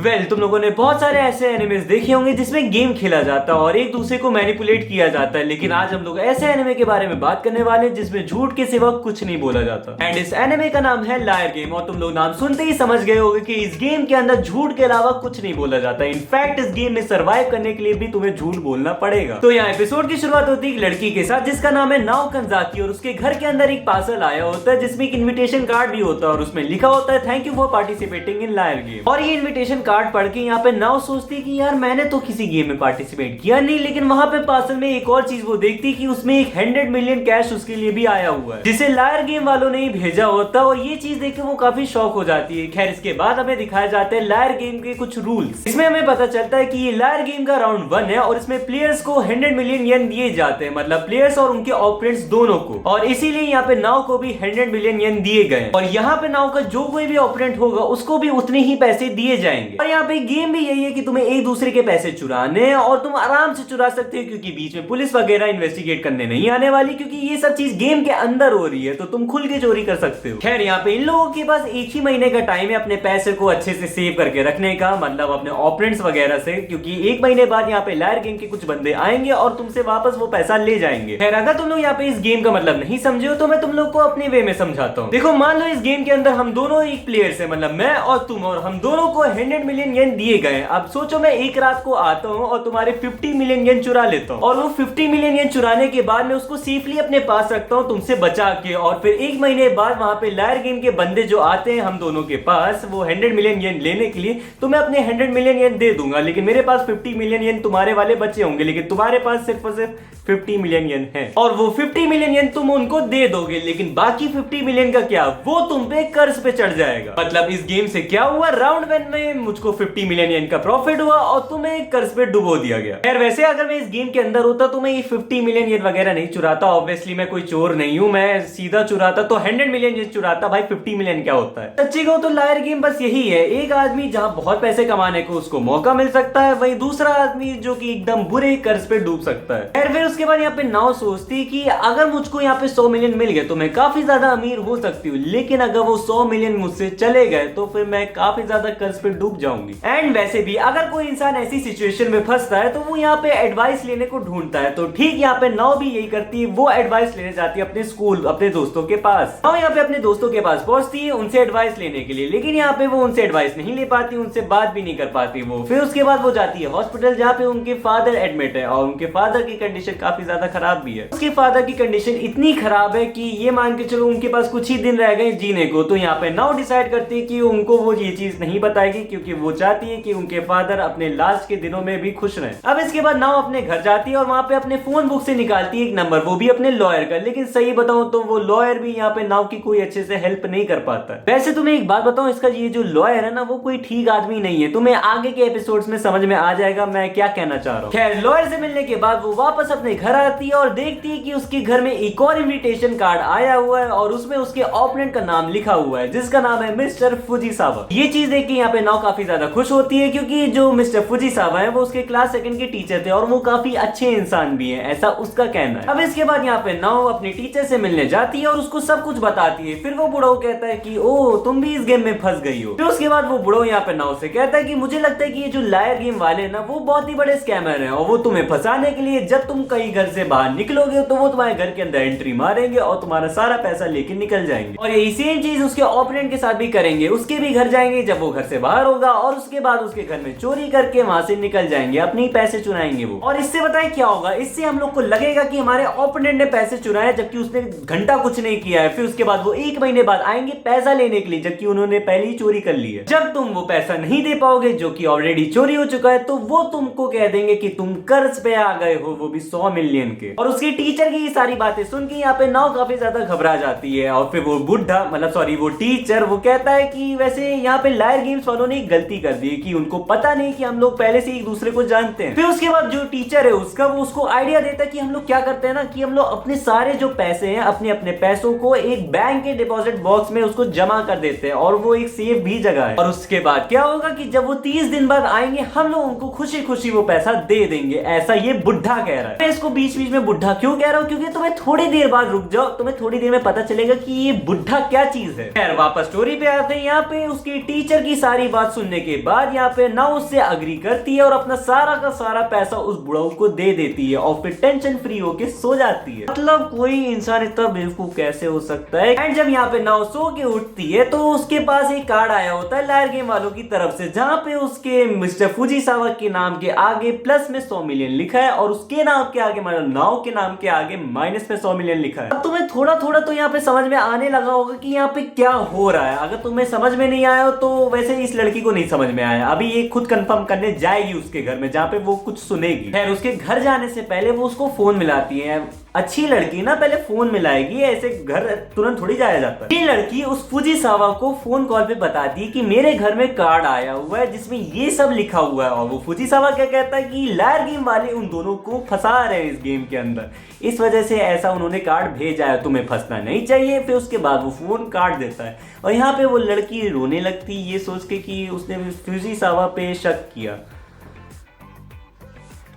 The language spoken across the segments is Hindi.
तुम लोगों ने बहुत सारे ऐसे एनिमेस देखे होंगे जिसमें गेम खेला जाता है और एक दूसरे को मैनिपुलेट किया जाता है, लेकिन आज हम लोग ऐसे एनिमे के बारे में बात करने वाले हैं जिसमें झूठ के सिवा कुछ नहीं बोला जाता। एंड इस एनिमे का नाम है लायर गेम और तुम लोग नाम सुनते ही समझ गए होंगे कि इस गेम के अंदर झूठ के अलावा कुछ नहीं बोला जाता। इनफैक्ट इस गेम में सर्वाइव करने के लिए भी तुम्हें झूठ बोलना पड़ेगा। तो यहाँ एपिसोड की शुरुआत होती है एक लड़की के साथ जिसका नाम है नाओ कंजाकी और उसके घर के अंदर एक पार्सल आया होता है जिसमें एक इन्विटेशन कार्ड भी होता है और उसमें लिखा होता है thank you for participating in liar game. और ये इन्विटेशन कार्ड पढ़ के यहाँ पे नाओ सोचती कि यार मैंने तो किसी गेम में पार्टिसिपेट किया नहीं, लेकिन वहां पे पार्सल में एक और चीज वो देखती कि उसमें एक 100 मिलियन कैश उसके लिए भी आया हुआ है जिसे लायर गेम वालों ने ही भेजा होता है और ये चीज देख के वो काफी शॉक हो जाती है। खैर इसके बाद हमें दिखाया जाता है लायर गेम के कुछ रूल्स। इसमें हमें पता चलता है कि ये लायर गेम का राउंड 1 है और इसमें प्लेयर्स को 100 मिलियन येन दिए जाते हैं, मतलब प्लेयर्स और उनके ऑपोनेंट्स दोनों को, और इसीलिए यहाँ पे नाओ को भी 100 मिलियन येन दिए गए और यहाँ पे नाओ का जो कोई भी ऑपोनेंट होगा उसको भी उतने ही पैसे दिए जाएंगे। और यहाँ पे गेम भी यही है कि तुम्हें एक दूसरे के पैसे चुराने हैं और तुम आराम से चुरा सकते हो क्योंकि बीच में पुलिस वगैरह इन्वेस्टिगेट करने नहीं आने वाली, क्योंकि ये सब चीज गेम के अंदर हो रही है तो तुम खुल के चोरी कर सकते हो। खैर यहाँ पे इन लोगों के पास एक ही महीने का टाइम है अपने पैसे को अच्छे से सेव करके रखने का, मतलब अपने ऑपोनेंट्स वगैरह से, क्योंकि एक महीने बाद यहाँ पे लायर गेम के कुछ बंदे आएंगे और तुमसे वापस वो पैसा ले जाएंगे। खैर अगर तुम लोग यहाँ पे इस गेम का मतलब नहीं समझे हो तो मैं तुम लोग को अपने वे में समझाता हूँ। देखो मान लो इस गेम के अंदर हम दोनों एक प्लेयर से, मतलब मैं और तुम, और हम दोनों को 100 मिलियन येन दिए गए। अब सोचो मैं एक रात को आता हूँ और तुम्हारे 50 मिलियन येन चुरा लेता हूँ और वो 50 मिलियन येन चुराने के बाद मैं उसको सेफली अपने पास रखता हूँ तुमसे बचा के, और फिर एक महीने बाद वहां पे लायर गेम के बंदे जो आते हैं हम दोनों के पास वो 100 मिलियन येन लेने के लिए, तो मैं अपने 100 मिलियन येन दे दूंगा, लेकिन मेरे पास 50 मिलियन येन तुम्हारे वाले बचे होंगे, लेकिन तुम्हारे पास सिर्फ और सिर्फ 50 मिलियन येन है और वो 50 मिलियन येन तुम उनको दे दोगे, लेकिन बाकी 50 मिलियन का क्या, वो तुम पे कर्ज पे चढ़ जाएगा। मतलब इस गेम से क्या हुआ, राउंड 1 में मुझको 50 मिलियन येन का प्रॉफिट हुआ और तुम्हें कर्ज पे डुबो दिया गया। खैर वैसे अगर मैं इस गेम के अंदर होता तो मैं ये 50 मिलियन येन वगैरह नहीं चुराता, ऑब्वियसली मैं कोई चोर नहीं हूं, मैं सीधा चुराता तो 100 मिलियन येन चुराता। भाई 50 मिलियन क्या होता है। सच्ची कहूं तो लायर गेम बस यही है, एक आदमी जहां बहुत पैसे कमाने को उसको मौका मिल सकता है, वही दूसरा आदमी जो कि एकदम बुरे कर्ज पे डूब सकता है। खैर फिर उसके बाद यहाँ पे नाओ सोचती कि अगर मुझको यहाँ पे 100 मिलियन मिल गए तो मैं काफी ज्यादा अमीर हो सकती हूँ, लेकिन अगर वो 100 मिलियन मुझसे चले गए तो फिर मैं काफी ज्यादा कर्ज पे डूब जाऊंगी। एंड वैसे भी अगर कोई इंसान ऐसी सिचुएशन में फंसता है तो वो यहाँ पे एडवाइस लेने को ढूंढता है, तो ठीक यहाँ पे नाओ भी यही करती है, वो एडवाइस लेने जाती है अपने स्कूल, अपने दोस्तों के पास। नाओ यहाँ पे अपने दोस्तों के पास पहुंचती है उनसे एडवाइस लेने के लिए, लेकिन यहाँ पे वो उनसे एडवाइस नहीं ले पाती, उनसे बात भी नहीं कर पाती वो। फिर उसके बाद वो जाती है हॉस्पिटल जहाँ पे उनके फादर एडमिट है और उनके फादर की कंडीशन काफी ज्यादा खराब भी है। उसके फादर की कंडीशन इतनी खराब है कि ये मान के चलो उनके पास कुछ ही दिन रह गए जीने को, तो यहाँ पे नाओ डिसाइड करती है कि उनको वो ये चीज नहीं बताएगी क्योंकि वो चाहती है कि उनके फादर अपने लास्ट के दिनों में भी खुश रहें। अब इसके बाद नाओ अपने घर जाती है और वहां पे अपने फोन बुक से निकालती है एक नंबर, वो भी अपने लॉयर का, लेकिन सही बताऊं तो वो लॉयर भी यहाँ पे नाओ की कोई अच्छे से हेल्प नहीं कर पाता। वैसे तुम्हें एक बात बताऊं, इसका ये जो लॉयर है ना वो कोई ठीक आदमी नहीं है, तुम्हें आगे के एपिसोड्स में समझ में आ जाएगा मैं क्या कहना चाह रहा हूँ। खैर लॉयर से मिलने के बाद वो वापस अपने घर आती है और देखती है कि उसके घर में एक और इन्विटेशन कार्ड आया हुआ है और उसमें उसके ओपोनेंट का नाम लिखा हुआ है जिसका नाम है मिस्टर फुजीसावा। ये चीज देख के यहाँ पे नाओ काफी ज्यादा खुश होती है क्योंकि जो मिस्टर फुजीसावा है वो उसके क्लास 2 के टीचर थे और वो काफी अच्छे इंसान भी हैं, ऐसा उसका कहना है। अब इसके बाद यहाँ पे नाओ अपने टीचर से मिलने जाती है और उसको सब कुछ बताती है। फिर वो बुढ़ो कहता है कि ओ तुम भी इस गेम में फंस गई हो। फिर उसके बाद वो बुढ़ो यहाँ पे नाओ से कहता है कि मुझे लगता है कि ये जो लायर गेम वाले ना वो बहुत ही बड़े स्कैमर हैं और वो तुम्हें फंसाने के लिए जब तुम कहीं घर से बाहर निकलोगे तो वो तुम्हारे घर के अंदर एंट्री मारेंगे और तुम्हारा सारा पैसा लेके निकल जाएंगे। और यही सेम चीज उसके ओपोनेंट के साथ भी करेंगे, उसके भी घर जाएंगे जब वो घर से बाहर होगा और उसके बाद उसके घर में चोरी करके वहां से निकल जाएंगे, अपने पैसे चुराएंगे वो। और इससे बताएं क्या होगा, इससे हम लोग को लगेगा कि हमारे ओपोनेंट ने पैसे चुराए जबकि उसने घंटा कुछ नहीं किया है। फिर उसके बाद वो एक महीने बाद आएंगे पैसा लेने के लिए जबकि उन्होंने पहले ही चोरी कर ली है। जब तुम वो पैसा नहीं दे पाओगे जो कि ऑलरेडी चोरी हो चुका है तो वो तुमको कह देंगे कि तुम कर्ज पे आ गए हो, वो भी 100 मिलियन के। और उसके टीचर की ये सारी बातें सुन के यहाँ पे नाओ काफी ज्यादा घबरा जाती है और फिर वो बुढ़ा, मतलब सॉरी वो टीचर, वो कहता है कि वैसे यहाँ पे लायर गेम्स वालों ने एक गलती कर दी कि उनको पता नहीं कि हम लोग पहले से एक दूसरे को जानते हैं। फिर उसके बाद जो टीचर है उसका वो उसको आइडिया देता है कि हम लोग क्या करते हैं ना कि हम लोग अपने सारे जो पैसे हैं अपने अपने पैसों को एक बैंक के डिपॉजिट बॉक्स में उसको जमा कर देते हैं और वो एक सेफ भी जगह है। और उसके बाद क्या होगा कि जब वो 30 दिन बाद आएंगे हम लोग उनको खुशी खुशी वो पैसा दे देंगे, ऐसा ये बुढ़ा कह रहा है। इसको बीच बीच में बुढ़ा क्यों कह रहा हूँ, क्योंकि तुम्हें थोड़ी देर बाद रुक जाओ, तुम्हें थोड़ी देर में पता चलेगा कि ये बुढ़ा क्या चीज है। खैर वापस स्टोरी पे आते हैं। यहाँ पे उसकी टीचर की सारी बात सुनने के बाद यहाँ पे नाउ उससे अग्री करती है और अपना सारा का सारा पैसा उस बुढ़ाऊ को दे देती है और फिर टेंशन फ्री होके सो जाती है। मतलब कोई इंसान इतना बेवकूफ कैसे हो सकता है। एंड जब यहाँ पे नाउ सो के उठती है तो उसके पास एक कार्ड आया होता है लायर गेम वालों की तरफ से, जहाँ पे उसके मिस्टर फुजीसावा के नाम के आगे प्लस में 100 मिलियन लिखा है और उसके नाम के आगे मतलब नाउ के नाम के आगे माइनस में 100 मिलियन लिखा है। अब तुम्हें थोड़ा थोड़ा तो यहाँ पे समझ में आने लगा होगा कि यहाँ पे क्या हो रहा है। अगर तुम्हें समझ में नहीं आया हो तो वैसे इस लड़की को नहीं समझ में आया, अभी ये खुद कंफर्म करने जाएगी उसके घर में जहाँ पे वो कुछ सुनेगी। खैर उसके घर जाने से पहले वो उसको फोन मिलाती है। अच्छी लड़की ना पहले फोन मिलाएगी, ऐसे घर तुरंत थोड़ी जाया जाता है। ये लड़की उस फुजीसावा को फोन कॉल पे बताती है कि मेरे घर में कार्ड आया हुआ है जिसमें ये सब लिखा हुआ है। और वो फुजीसावा क्या कहता है कि लायर गेम वाले उन दोनों को फंसा रहे हैं इस गेम के अंदर, इस वजह से ऐसा उन्होंने कार्ड भेजा है, तुम्हें फंसना नहीं चाहिए। फिर उसके बाद वो फोन काट देता है और यहाँ पे वो लड़की रोने लगती ये सोच के कि उसने फुजीसावा पे शक किया।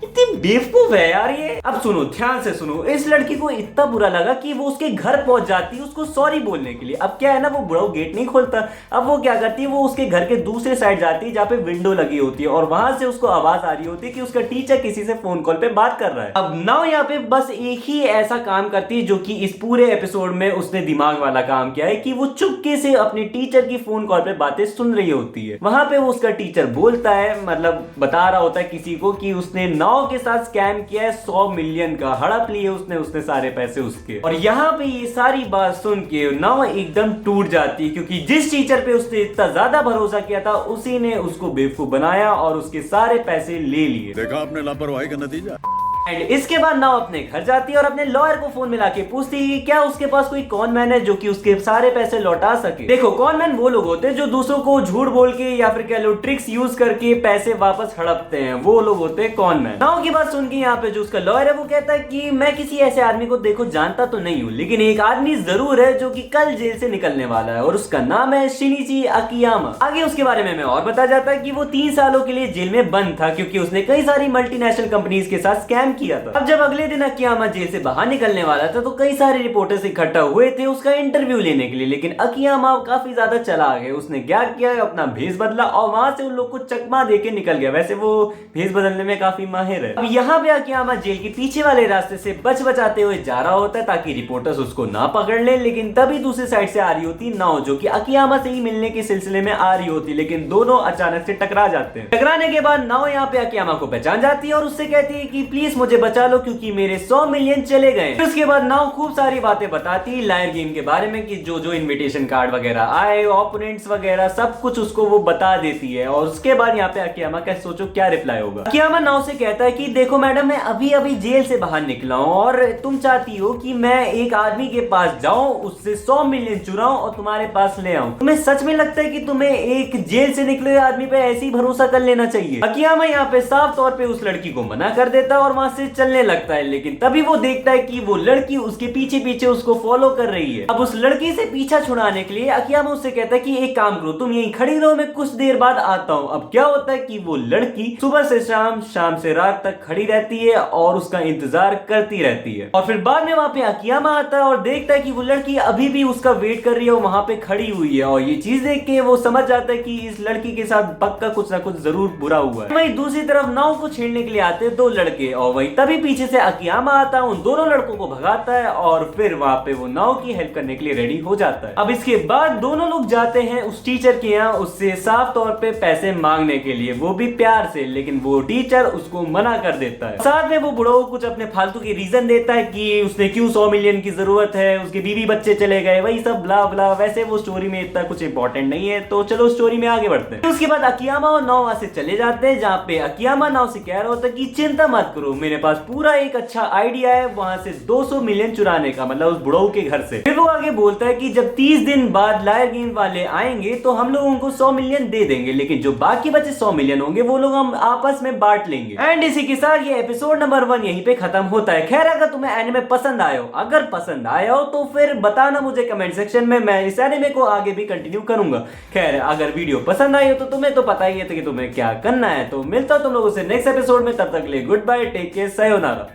कितनी बेवकूफ है यार ये। अब सुनो, ध्यान से सुनो। इस लड़की को इतना बुरा लगा कि वो उसके घर पहुंच जाती है उसको सॉरी बोलने के लिए। अब क्या है ना, वो बुढ़ाऊ गेट नहीं खोलता, अब वो क्या करती है, वो उसके घर के दूसरे साइड जाती है जहाँ पे विंडो लगी होती है और वहां से उसको आवाज आ रही होती है कि उसका टीचर किसी से फोन कॉल पे बात कर रहा है। अब नाउ यहाँ पे बस एक ही ऐसा काम करती है जो कि इस पूरे एपिसोड में उसने दिमाग वाला काम किया है कि वो चुपके से अपने टीचर की फोन कॉल पे बातें सुन रही होती है। वहां पे वो उसका टीचर बोलता है, मतलब बता रहा होता है किसी को कि उसने नाउ के साथ स्कैम किया है 100 मिलियन का, हड़प लिए उसने सारे पैसे उसके। और यहाँ पे ये सारी बात सुन के नाउ एकदम टूट जाती है क्योंकि जिस टीचर पे उसने इतना ज्यादा भरोसा किया था उसी ने उसको बेवकूफ बनाया और उसके सारे पैसे ले लिए। देखा आपने लापरवाही का नतीजा। एंड इसके बाद नाउ अपने घर जाती है और अपने लॉयर को फोन मिला के पूछती है कि क्या उसके पास कोई कॉन मैन है जो कि उसके सारे पैसे लौटा सके। देखो कॉन मैन वो लोग होते हैं जो दूसरों को झूठ बोल के या फिर कह लो ट्रिक्स यूज करके पैसे वापस हड़पते हैं, वो लोग होते हैं कॉन मैन। नाउ की बात सुन के यहाँ पे जो उसका लॉयर है वो कहता है कि मैं किसी ऐसे आदमी को देखो जानता तो नहीं हूँ, लेकिन एक आदमी जरूर है जो कि कल जेल से निकलने वाला है और उसका नाम है शिनिची अकियामा। आगे उसके बारे में और बताया जाता है कि वो 3 सालों के लिए जेल में बंद था क्योंकि उसने कई सारी मल्टीनेशनल कंपनीज के साथ स्कैम किया था। अब जब अगले दिन अकियामा जेल से बाहर निकलने वाला था तो कई सारे रिपोर्टर्स इकट्ठा हुए थे उसका इंटरव्यू लेने के लिए, लेकिन अकियामा काफी ज्यादा चला गया। उसने क्या किया, अपना भेष बदला और वहां से उन लोग को चकमा देके निकल गया। वैसे वो भेष बदलने में काफी माहिर है। अब यहाँ पे अकियामा जेल के पीछे वाले रास्ते से बचाते हुए जा रहा होता है ताकि रिपोर्टर्स उसको ना पकड़ ले, लेकिन तभी दूसरी साइड से आ रही होती नाउ जो कि अकियामा से ही मिलने के सिलसिले में आ रही होती, लेकिन दोनों अचानक से टकरा जाते हैं। टकराने के बाद नाउ यहाँ पे अकियामा को पहचान जाती है और उससे कहती है कि प्लीज मुझे बचा लो क्योंकि मेरे 100 मिलियन चले गए। उसके बाद नाउ खूब सारी बातें बताती लायर गेम के बारे में कि जो जो इनविटेशन कार्ड वगैरह आए, ओपोनेंट्स वगैरह सब कुछ उसको वो बता देती है। और उसके बाद यहाँ पे अकियामा का सोचो क्या रिप्लाई होगा। अकियामा नाउ से कहता है कि देखो मैडम, मैं अभी अभी जेल से बाहर निकला हूँ और तुम चाहती हो कि मैं एक आदमी के पास जाऊं, उससे 100 मिलियन चुराऊं और तुम्हारे पास ले आऊं। तुम्हें सच में लगता है कि तुम्हें एक जेल से निकले हुए आदमी पे ऐसे ही भरोसा कर लेना चाहिए? अकियामा यहाँ पे साफ तौर पे उस लड़की को मना कर देता है और वहां से चलने लगता है, लेकिन तभी वो देखता है कि वो लड़की उसके पीछे पीछे उसको फॉलो कर रही है। अब उस लड़की से पीछा छुड़ाने के लिए अकियामा उससे कहता है कि एक काम करो, तुम यहीं खड़ी रहो, मैं कुछ देर बाद आता हूँ। अब क्या होता है कि वो लड़की सुबह से शाम, शाम से रात तक खड़ी रहती है और उसका इंतजार करती रहती है। और फिर बाद में वहां पे अकियामा आता है और देखता है कि वो लड़की अभी भी उसका वेट कर रही है, वहां पे खड़ी हुई है। और ये चीज देख के वो समझ जाता है कि इस लड़की के साथ पक्का कुछ ना कुछ जरूर बुरा हुआ है। वहीं दूसरी तरफ नाउ को छेड़ने के लिए आते हैं 2 लड़के और वहीं तभी पीछे से अकियामा आता है, उन दोनों लड़कों को भगाता है और फिर वहां पे वो नाउ की हेल्प करने के लिए रेडी हो जाता है। अब इसके बाद दोनों लोग जाते हैं उस टीचर के यहाँ उससे साफ तौर पे पैसे मांगने के लिए, वो भी प्यार से, लेकिन वो टीचर उसको मना कर देता है। साथ में वो बुढ़ो कुछ अपने फालतू के रीजन देता है कि उसने क्यों 100 मिलियन की जरूरत है, उसके बीवी बच्चे चले गए, वही सब ब्ला ब्ला। वैसे वो स्टोरी में इतना कुछ इंपॉर्टेंट नहीं है, तो चलो स्टोरी में आगे बढ़ते हैं। उसके बाद अकियामा और नाउ वहां से चले जाते हैं जहाँ पे अकियामा नाउ से कह रहा होता है कि चिंता मत करो, मेरे पास पूरा एक अच्छा आइडिया है वहां से 200 मिलियन चुराने का, मतलब उस बुढ़ऊ के घर से। फिर वो आगे बोलता है कि जब 30 दिन बाद लायर गेम वाले आएंगे तो हम लोग उनको 100 मिलियन दे देंगे, लेकिन जो बाकी बचे 100 मिलियन होंगे वो लोग हम आपस में बांट लेंगे। एंड इसी के साथ ये एपिसोड नंबर 1 यहीं पे खत्म होता है। खैर अगर तुम्हें एनिमे पसंद आया हो, अगर पसंद आया हो तो फिर बताना मुझे कमेंट सेक्शन में, मैं इस एनिमे को आगे भी कंटिन्यू करूंगा। खैर अगर वीडियो पसंद आई हो तो तुम्हें तो पता ही है कि तुम्हें क्या करना है। तो मिलता हूं तुम लोगों से नेक्स्ट एपिसोड में, तब तक के लिए good bye, take care, sayonara.